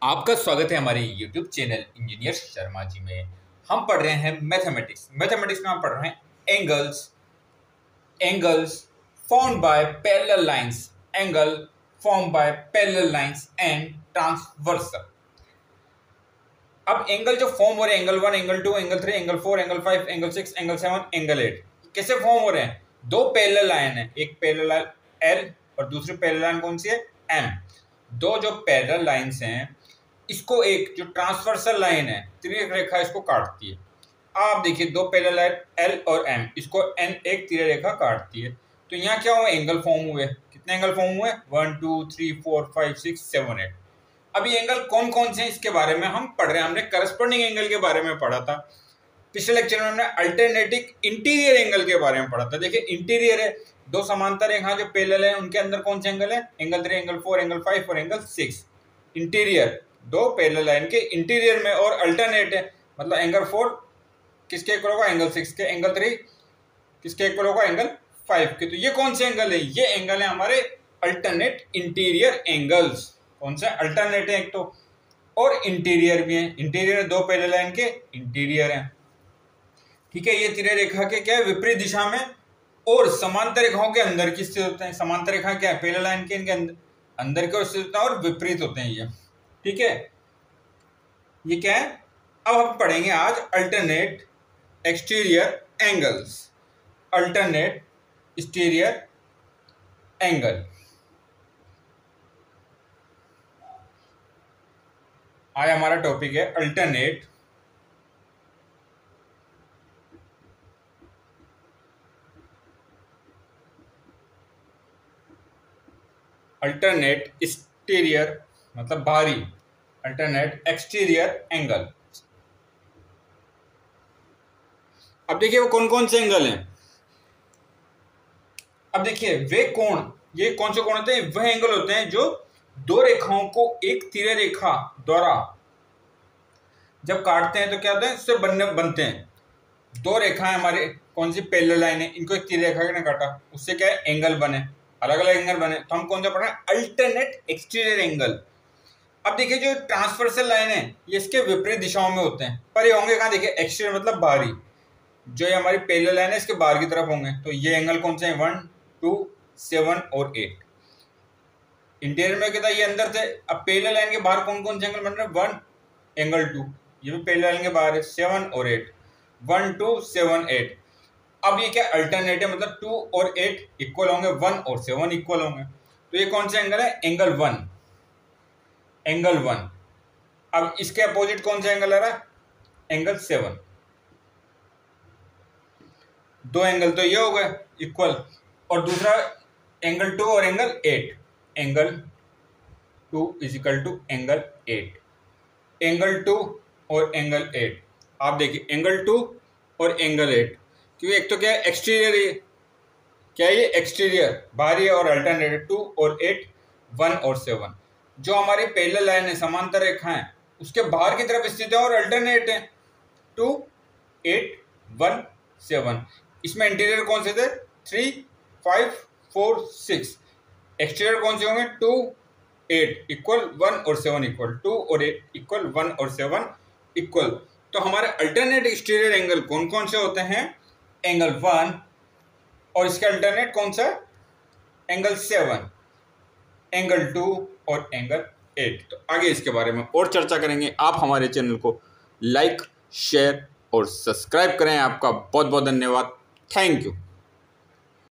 आपका स्वागत है हमारे YouTube channel engineer Sharma ji में। हम पढ़ रहे हैं मैथमेटिक्स में हम पढ़ रहे हैं angles formed by parallel lines, angle formed by parallel lines and transversal. अब एंगल जो फॉर्म हो रहे हैं, angle 1, angle 2, angle 3, angle 4, angle 5, angle 6, angle 7, angle 8, कैसे फॉर्म हो रहे हैं? दो पैरेलल लाइन है, एक पैरेलल लाइन L और दूसरी पैरेलल लाइन कौन सी है? M। दो जो पैरेलल लाइंस हैं, इसको एक जो ट्रांसवर्सल लाइन है, तिर्यक रेखा इसको काटती है। आप देखिए दो पैरेलल लाइन L और M, इसको N एक तिर्यक रेखा काटती है। तो यहाँ क्या हुआ? एंगल फॉर्म हुए। कितने एंगल फॉर्म हुए? 1 2 3 4 5 6 7 8। अभी एंगल कौन कौन से हैं इसके बारे में हम पढ़ रहे हैं। हमने करस्पॉन्डिंग एंगल के बारे में पढ़ा था पिछले लेक्चर में। हमने अल्टरनेटिव इंटीरियर एंगल के बारे में पढ़ा था। देखिए इंटीरियर है, दो समांतर रेखा जो पैरेलल है उनके अंदर कौन से एंगल है? एंगल 3, एंगल 4, एंगल 5 और एंगल 6। इंटीरियर दो पैरेलल लाइन के इंटीरियर में, और अल्टरनेट है मतलब एंगल 4 किसके इक्वल होगा? एंगल 6 के। एंगल 3 किसके इक्वल होगा? एंगल 5 के। तो ये कौन से एंगल है? ये एंगल है हमारे अल्टरनेट इंटीरियर एंगल्स। कौन सा? अल्टरनेट है एक तो, और इंटीरियर भी है। इंटीरियर दो पैरेलल लाइन के इंटीरियर है, ठीक है। ये तिर्यक रेखा के क्या है? विपरीत दिशा में और समांतर रेखाओं के अंदर की स्थित होते हैं। समांतर रेखा क्या है? पैरेलल लाइन के इनके अंदर के स्थित होते हैं और विपरीत होते हैं ये, ठीक है। ये क्या है? अब हम पढ़ेंगे आज alternate exterior angles, alternate exterior angle. आज हमारा टॉपिक है अल्टरनेट एक्सटीरियर मतलब बाहरी, अल्टरनेट एक्सटीरियर एंगल। अब देखिए वो कौन कौन से एंगल हैं। अब देखिए वे कोण, ये कौन से कोण होते हैं? वह एंगल होते हैं जो दो रेखाओं को एक तिर्यक रेखा द्वारा जब काटते हैं तो क्या होता है? उससे बनते हैं। दो रेखाएं हमारे कौन सी पैरेलल लाइन है, इनको एक तिर्यक रेखा ने काटा, उससे क्या है? एंगल बने, अलग अलग एंगल बने। तो हम कौन सा पढ़ रहे हैं? Alternate exterior angle. अब देखिए जो ट्रांसवर्सल लाइन है ये इसके विपरीत दिशाओं में होते हैं, पर ये होंगे कहाँ? देखिए एक्सटीरियर मतलब बाहरी, जो ये हमारी पैरेलल लाइन है इसके बाहर की तरफ होंगे। तो ये एंगल कौन से हैं? 1 2 7 और 8। इंटीरियर में क्या था? ये अंदर थे। अब पैरेलल लाइन के बाहर कौन कौन से एंगल बन रहे हैं? 1 एंगल 2, ये भी पैरेलल लाइन के बाहर है। 7 और 8, 1 2 7 8। अब ये क्या? अल्टरनेट है मतलब 2 और 8 इक्वल होंगे, 1 और 7 इक्वल होंगे। तो ये कौन सा एंगल है? Angle 1, angle 1। अब इसके अपोजिट कौन सा एंगल आ रहा है? एंगल 7। दो एंगल तो ये हो गए इक्वल, और दूसरा एंगल 2 और angle 8, angle 2 is equal to angle 8। Angle 2 और एंगल 8, आप देखिए एंगल 2 और एंगल 8, क्योंकि एक तो क्या है? एक्सटीरियर है, क्या है ये? एक्सटीरियर बाहरी है, और अल्टरनेट 2 और 8 1 और 7। जो हमारी पैरेलल लाइन है, समांतर रेखा है, उसके बाहर की तरफ स्थित है और अल्टरनेट है 2 8 1 7। इसमें इंटीरियर कौन से थे? 3 5 4 6। एक्सटीरियर कौन से होंगे? 2 8 इक्वल 1 और 7 इक्वल, 2 और 8 इक्वल 1 और 7 इक्वल। तो हमारे अल्टरनेट एक्सटीरियर एंगल कौन कौन से होते हैं? एंगल 1, और इसका अल्टरनेट कौन सा? एंगल 7, एंगल 2 और एंगल 8। तो आगे इसके बारे में और चर्चा करेंगे। आप हमारे चैनल को लाइक, शेयर और सब्सक्राइब करें। आपका बहुत बहुत धन्यवाद। Thank you.